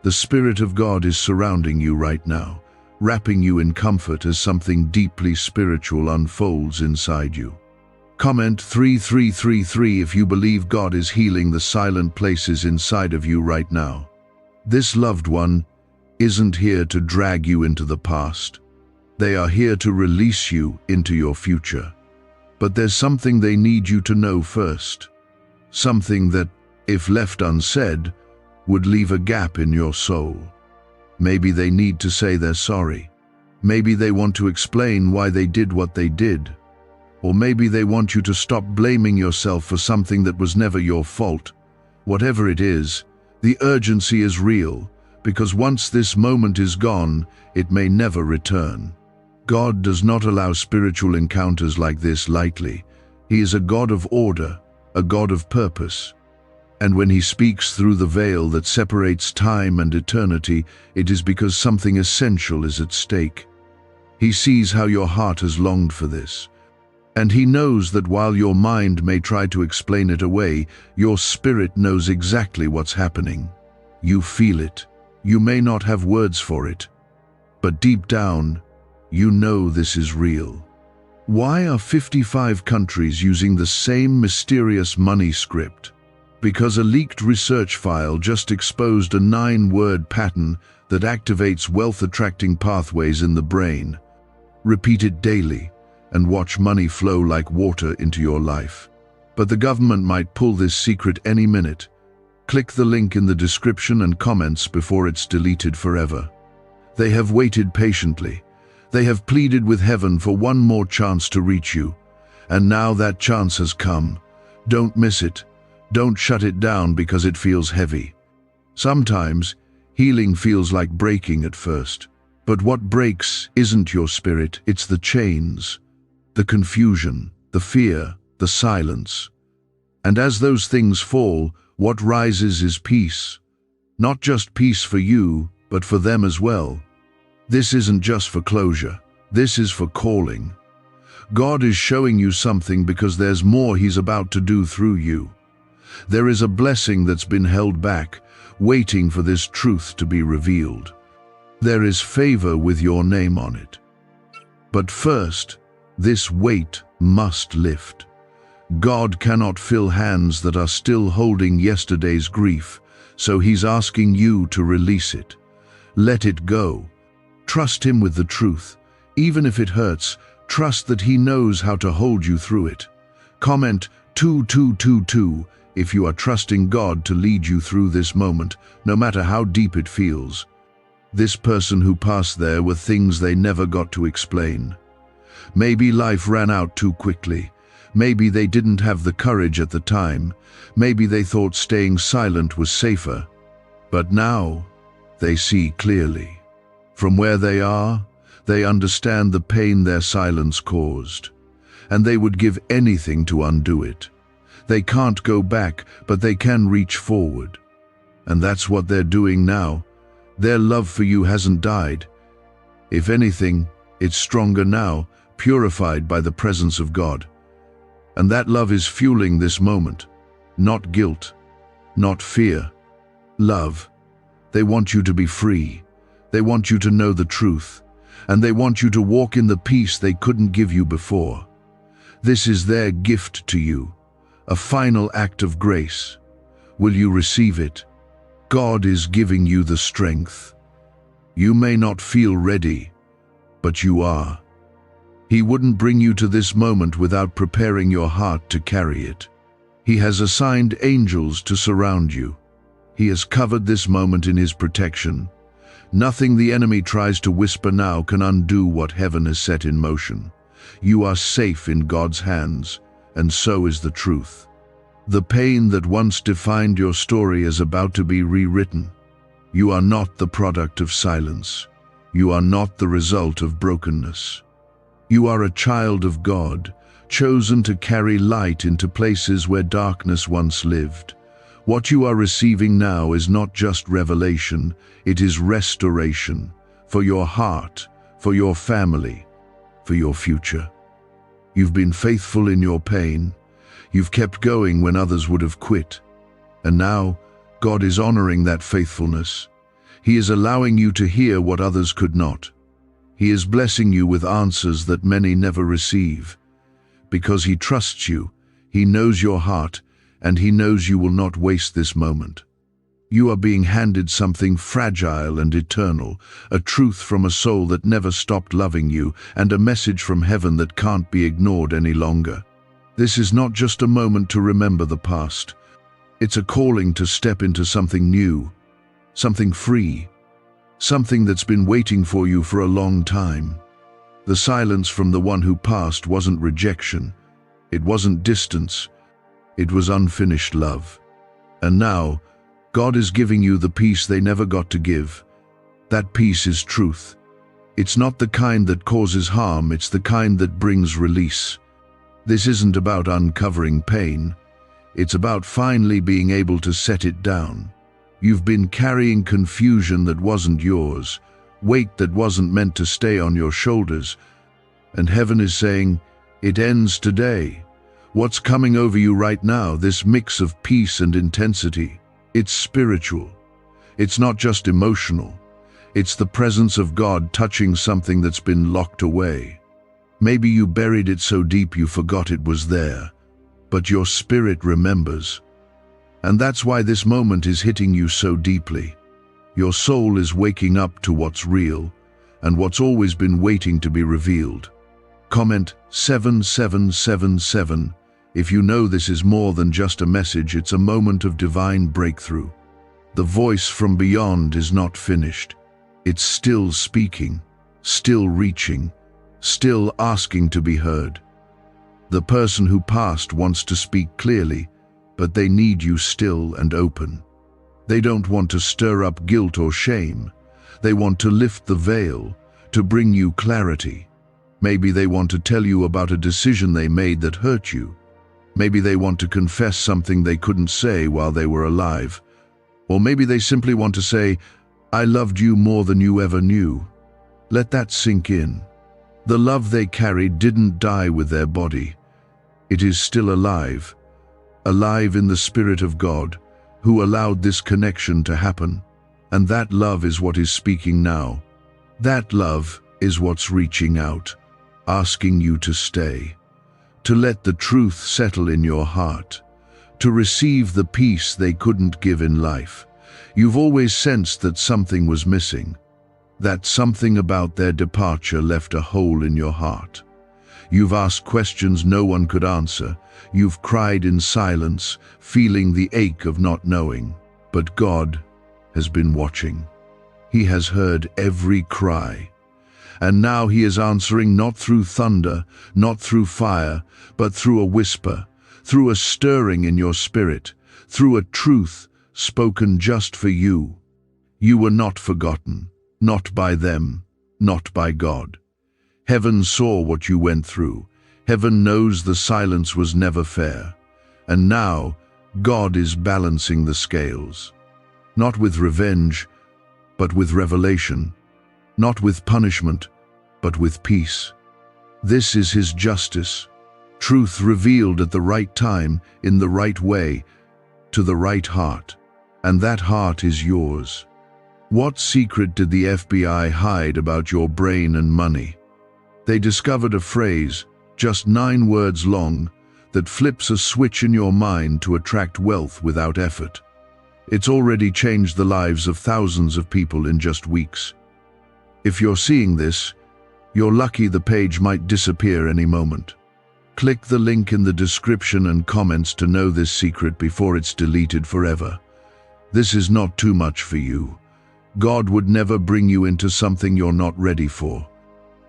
The Spirit of God is surrounding you right now, wrapping you in comfort as something deeply spiritual unfolds inside you. Comment 3333 if you believe God is healing the silent places inside of you right now. This loved one isn't here to drag you into the past. They are here to release you into your future. But there's something they need you to know first. Something that, if left unsaid, would leave a gap in your soul. Maybe they need to say they're sorry. Maybe they want to explain why they did what they did. Or maybe they want you to stop blaming yourself for something that was never your fault. Whatever it is, the urgency is real, because once this moment is gone, it may never return. God does not allow spiritual encounters like this lightly. He is a God of order, a God of purpose. And when He speaks through the veil that separates time and eternity, it is because something essential is at stake. He sees how your heart has longed for this. And He knows that while your mind may try to explain it away, your spirit knows exactly what's happening. You feel it. You may not have words for it. But deep down, you know this is real. Why are 55 countries using the same mysterious money script? Because a leaked research file just exposed a 9-word pattern that activates wealth-attracting pathways in the brain. Repeat it daily and watch money flow like water into your life. But the government might pull this secret any minute. Click the link in the description and comments before it's deleted forever. They have waited patiently. They have pleaded with heaven for one more chance to reach you. And now that chance has come. Don't miss it. Don't shut it down because it feels heavy. Sometimes, healing feels like breaking at first. But what breaks isn't your spirit, it's the chains, the confusion, the fear, the silence. And as those things fall, what rises is peace. Not just peace for you, but for them as well. This isn't just for closure. This is for calling. God is showing you something because there's more He's about to do through you. There is a blessing that's been held back, waiting for this truth to be revealed. There is favor with your name on it. But first, this weight must lift. God cannot fill hands that are still holding yesterday's grief, so He's asking you to release it. Let it go. Trust Him with the truth. Even if it hurts, trust that He knows how to hold you through it. Comment 2222 if you are trusting God to lead you through this moment, no matter how deep it feels. This person who passed there were things they never got to explain. Maybe life ran out too quickly. Maybe they didn't have the courage at the time. Maybe they thought staying silent was safer. But now, they see clearly. From where they are, they understand the pain their silence caused, and they would give anything to undo it. They can't go back, but they can reach forward. And that's what they're doing now. Their love for you hasn't died. If anything, it's stronger now, purified by the presence of God. And that love is fueling this moment. Not guilt, not fear. Love. They want you to be free. They want you to know the truth. And they want you to walk in the peace they couldn't give you before. This is their gift to you, a final act of grace. Will you receive it? God is giving you the strength. You may not feel ready, but you are. He wouldn't bring you to this moment without preparing your heart to carry it. He has assigned angels to surround you. He has covered this moment in His protection. Nothing the enemy tries to whisper now can undo what heaven has set in motion. You are safe in God's hands, and so is the truth. The pain that once defined your story is about to be rewritten. You are not the product of silence. You are not the result of brokenness. You are a child of God, chosen to carry light into places where darkness once lived. What you are receiving now is not just revelation, it is restoration for your heart, for your family, for your future. You've been faithful in your pain. You've kept going when others would have quit. And now, God is honoring that faithfulness. He is allowing you to hear what others could not. He is blessing you with answers that many never receive. Because He trusts you, He knows your heart, and He knows you will not waste this moment. You are being handed something fragile and eternal, a truth from a soul that never stopped loving you, and a message from heaven that can't be ignored any longer. This is not just a moment to remember the past. It's a calling to step into something new, something free, something that's been waiting for you for a long time. The silence from the one who passed wasn't rejection. It wasn't distance. It was unfinished love. And now, God is giving you the peace they never got to give. That peace is truth. It's not the kind that causes harm, it's the kind that brings release. This isn't about uncovering pain. It's about finally being able to set it down. You've been carrying confusion that wasn't yours, weight that wasn't meant to stay on your shoulders. And heaven is saying, it ends today. What's coming over you right now, this mix of peace and intensity, it's spiritual. It's not just emotional. It's the presence of God touching something that's been locked away. Maybe you buried it so deep you forgot it was there, but your spirit remembers. And that's why this moment is hitting you so deeply. Your soul is waking up to what's real, and what's always been waiting to be revealed. Comment 7777 if you know this is more than just a message, it's a moment of divine breakthrough. The voice from beyond is not finished. It's still speaking, still reaching, still asking to be heard. The person who passed wants to speak clearly, but they need you still and open. They don't want to stir up guilt or shame. They want to lift the veil, to bring you clarity. Maybe they want to tell you about a decision they made that hurt you. Maybe they want to confess something they couldn't say while they were alive. Or maybe they simply want to say, "I loved you more than you ever knew." Let that sink in. The love they carried didn't die with their body. It is still alive, alive in the Spirit of God, who allowed this connection to happen. And that love is what is speaking now. That love is what's reaching out, asking you to stay, to let the truth settle in your heart, to receive the peace they couldn't give in life. You've always sensed that something was missing, that something about their departure left a hole in your heart. You've asked questions no one could answer. You've cried in silence, feeling the ache of not knowing. But God has been watching. He has heard every cry. And now He is answering, not through thunder, not through fire, but through a whisper, through a stirring in your spirit, through a truth spoken just for you. You were not forgotten, not by them, not by God. Heaven saw what you went through. Heaven knows the silence was never fair. And now God is balancing the scales, not with revenge, but with revelation, not with punishment, but with peace. This is His justice, truth revealed at the right time, in the right way, to the right heart. And that heart is yours. What secret did the FBI hide about your brain and money? They discovered a phrase, just 9 words long, that flips a switch in your mind to attract wealth without effort. It's already changed the lives of thousands of people in just weeks. If you're seeing this, you're lucky. The page might disappear any moment. Click the link in the description and comments to know this secret before it's deleted forever. This is not too much for you. God would never bring you into something you're not ready for.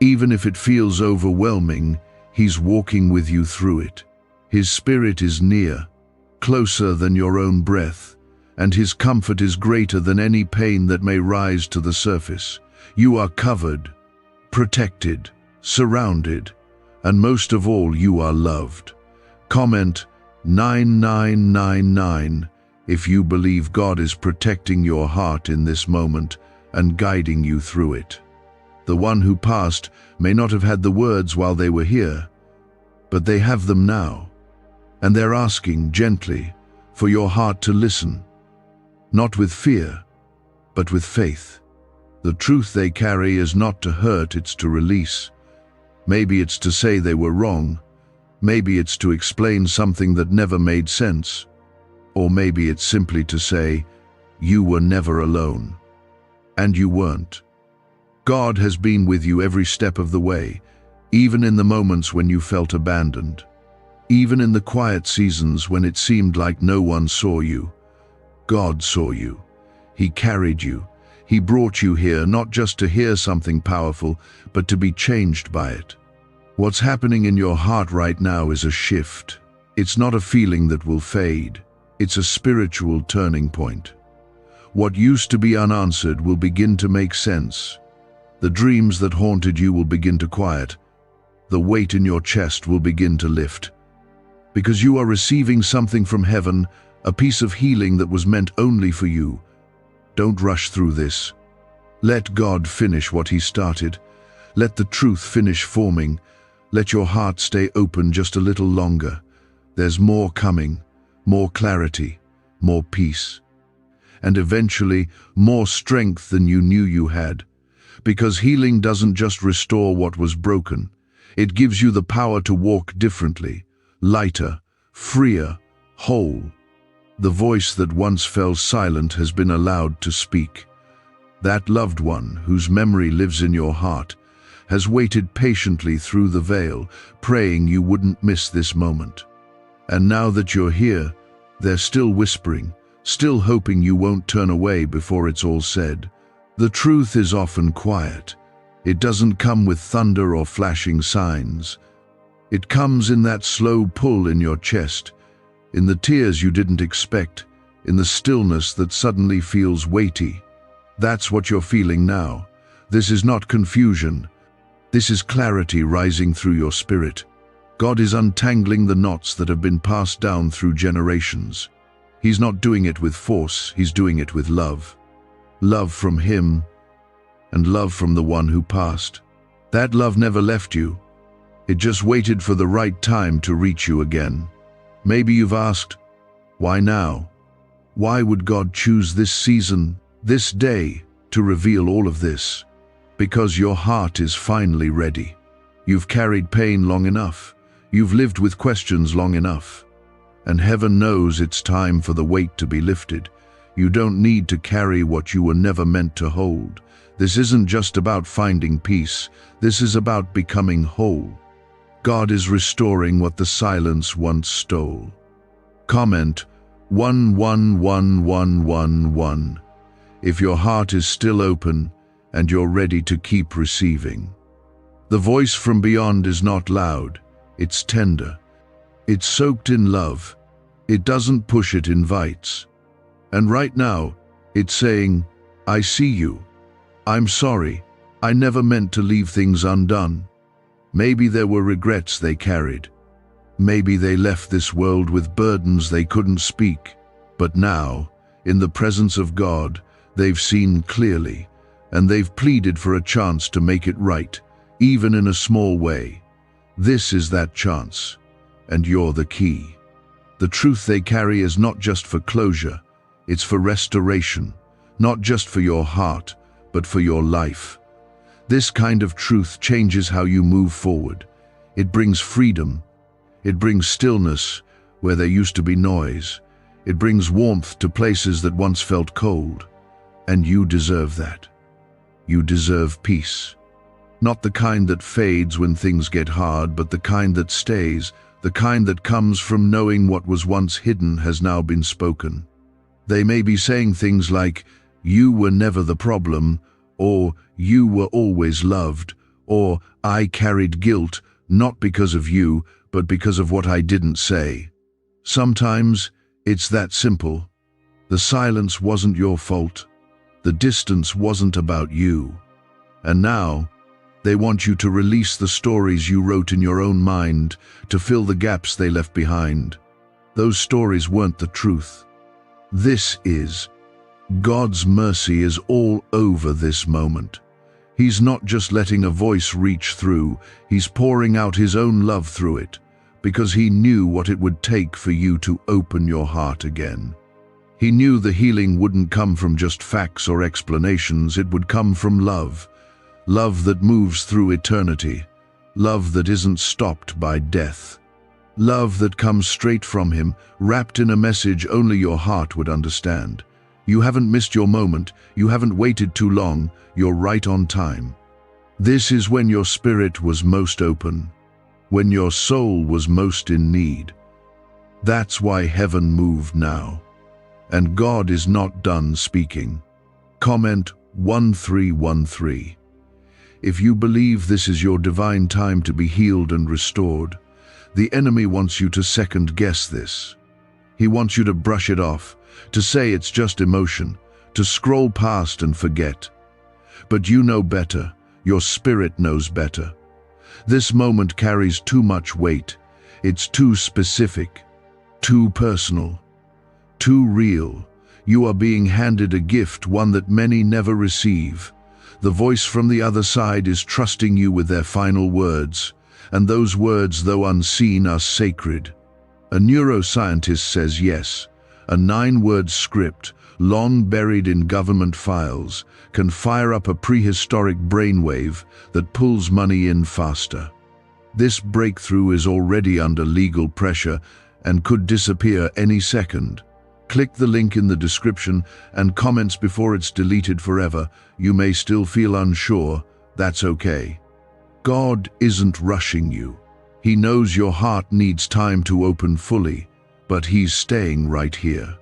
Even if it feels overwhelming, He's walking with you through it. His Spirit is near, closer than your own breath, and His comfort is greater than any pain that may rise to the surface. You are covered, protected, surrounded, and most of all, you are loved. Comment 9999 if you believe God is protecting your heart in this moment and guiding you through it. The one who passed may not have had the words while they were here, but they have them now, and they're asking gently for your heart to listen, not with fear, but with faith. The truth they carry is not to hurt, it's to release. Maybe it's to say they were wrong. Maybe it's to explain something that never made sense. Or maybe it's simply to say, you were never alone. And you weren't. God has been with you every step of the way, even in the moments when you felt abandoned. Even in the quiet seasons when it seemed like no one saw you. God saw you. He carried you. He brought you here not just to hear something powerful, but to be changed by it. What's happening in your heart right now is a shift. It's not a feeling that will fade. It's a spiritual turning point. What used to be unanswered will begin to make sense. The dreams that haunted you will begin to quiet. The weight in your chest will begin to lift. Because you are receiving something from heaven, a piece of healing that was meant only for you. Don't rush through this. Let God finish what He started. Let the truth finish forming. Let your heart stay open just a little longer. There's more coming, more clarity, more peace, and eventually more strength than you knew you had. Because healing doesn't just restore what was broken. It gives you the power to walk differently, lighter, freer, whole. The voice that once fell silent has been allowed to speak. That loved one, whose memory lives in your heart, has waited patiently through the veil, praying you wouldn't miss this moment. And now that you're here, they're still whispering, still hoping you won't turn away before it's all said. The truth is often quiet. It doesn't come with thunder or flashing signs. It comes in that slow pull in your chest, in the tears you didn't expect, in the stillness that suddenly feels weighty. That's what you're feeling now. This is not confusion. This is clarity rising through your spirit. God is untangling the knots that have been passed down through generations. He's not doing it with force, he's doing it with love. Love from him, and love from the one who passed. That love never left you. It just waited for the right time to reach you again. Maybe you've asked, why now? Why would God choose this season, this day, to reveal all of this? Because your heart is finally ready. You've carried pain long enough. You've lived with questions long enough. And heaven knows it's time for the weight to be lifted. You don't need to carry what you were never meant to hold. This isn't just about finding peace. This is about becoming whole. God is restoring what the silence once stole. Comment 111111 if your heart is still open and you're ready to keep receiving. The voice from beyond is not loud, it's tender. It's soaked in love. It doesn't push, it invites. And right now, it's saying, I see you. I'm sorry. I never meant to leave things undone. Maybe there were regrets they carried. Maybe they left this world with burdens they couldn't speak. But now, in the presence of God, they've seen clearly, and they've pleaded for a chance to make it right, even in a small way. This is that chance, and you're the key. The truth they carry is not just for closure, it's for restoration, not just for your heart, but for your life. This kind of truth changes how you move forward. It brings freedom. It brings stillness where there used to be noise. It brings warmth to places that once felt cold. And you deserve that. You deserve peace. Not the kind that fades when things get hard, but the kind that stays, the kind that comes from knowing what was once hidden has now been spoken. They may be saying things like, you were never the problem, or you were always loved, or I carried guilt, not because of you, but because of what I didn't say. Sometimes it's that simple. The silence wasn't your fault. The distance wasn't about you. And now, they want you to release the stories you wrote in your own mind, to fill the gaps they left behind. Those stories weren't the truth. This is. God's mercy is all over this moment. He's not just letting a voice reach through, he's pouring out his own love through it, because he knew what it would take for you to open your heart again. He knew the healing wouldn't come from just facts or explanations, it would come from love. Love that moves through eternity. Love that isn't stopped by death. Love that comes straight from him, wrapped in a message only your heart would understand. You haven't missed your moment, you haven't waited too long, you're right on time. This is when your spirit was most open, when your soul was most in need. That's why heaven moved now. And God is not done speaking. Comment 1313. If you believe this is your divine time to be healed and restored, the enemy wants you to second-guess this. He wants you to brush it off, to say it's just emotion, to scroll past and forget. But you know better, your spirit knows better. This moment carries too much weight. It's too specific, too personal, too real. You are being handed a gift, one that many never receive. The voice from the other side is trusting you with their final words, and those words, though unseen, are sacred. A neuroscientist says yes. A 9-word script, long buried in government files, can fire up a prehistoric brainwave that pulls money in faster. This breakthrough is already under legal pressure and could disappear any second. Click the link in the description and comments before it's deleted forever. You may still feel unsure. That's okay. God isn't rushing you. He knows your heart needs time to open fully, but He's staying right here.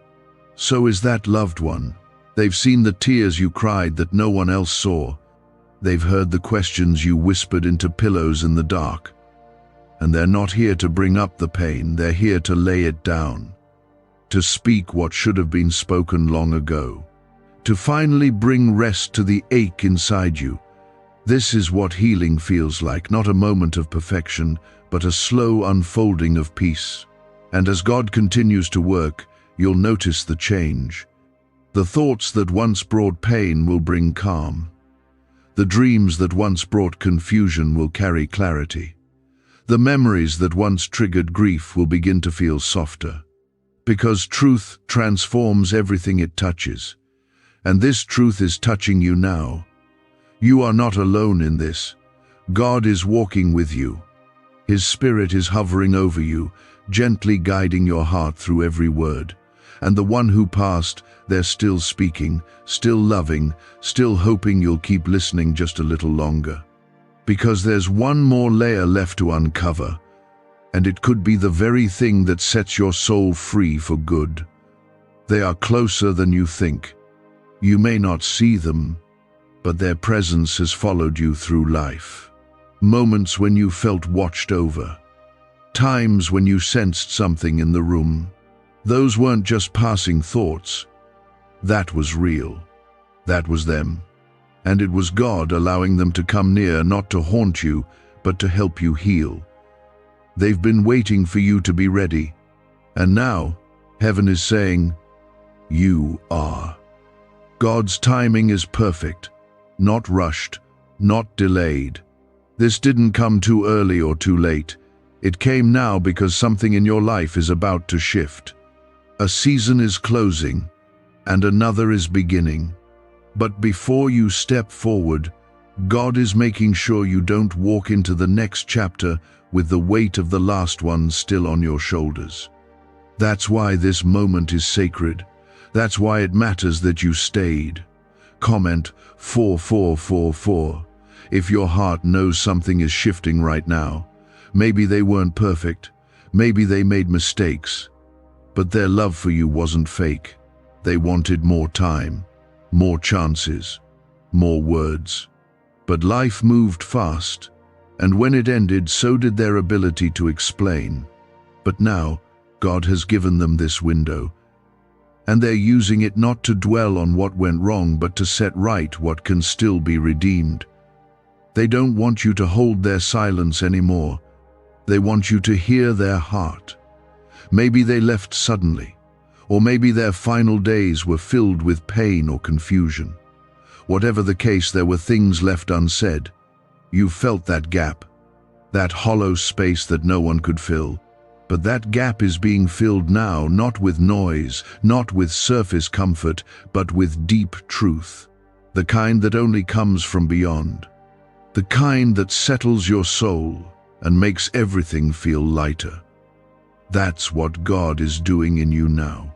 So is that loved one. They've seen the tears you cried that no one else saw. They've heard the questions you whispered into pillows in the dark. And they're not here to bring up the pain, they're here to lay it down. To speak what should have been spoken long ago. To finally bring rest to the ache inside you. This is what healing feels like, not a moment of perfection, but a slow unfolding of peace. And as God continues to work, you'll notice the change. The thoughts that once brought pain will bring calm. The dreams that once brought confusion will carry clarity. The memories that once triggered grief will begin to feel softer. Because truth transforms everything it touches. And this truth is touching you now. You are not alone in this. God is walking with you. His Spirit is hovering over you, gently guiding your heart through every word. And the one who passed, they're still speaking, still loving, still hoping you'll keep listening just a little longer. Because there's one more layer left to uncover, and it could be the very thing that sets your soul free for good. They are closer than you think. You may not see them, but their presence has followed you through life. Moments when you felt watched over. Times when you sensed something in the room. Those weren't just passing thoughts. That was real. That was them. And it was God allowing them to come near, not to haunt you, but to help you heal. They've been waiting for you to be ready. And now, heaven is saying, you are. God's timing is perfect, not rushed, not delayed. This didn't come too early or too late. It came now because something in your life is about to shift. A season is closing, and another is beginning. But before you step forward, God is making sure you don't walk into the next chapter with the weight of the last one still on your shoulders. That's why this moment is sacred. That's why it matters that you stayed. Comment 4444 if your heart knows something is shifting right now. Maybe they weren't perfect. Maybe they made mistakes. But their love for you wasn't fake. They wanted more time, more chances, more words. But life moved fast, and when it ended, so did their ability to explain. But now, God has given them this window, and they're using it not to dwell on what went wrong, but to set right what can still be redeemed. They don't want you to hold their silence anymore. They want you to hear their heart. Maybe they left suddenly, or maybe their final days were filled with pain or confusion. Whatever the case, there were things left unsaid. You felt that gap, that hollow space that no one could fill. But that gap is being filled now, not with noise, not with surface comfort, but with deep truth. The kind that only comes from beyond. The kind that settles your soul and makes everything feel lighter. That's what God is doing in you now.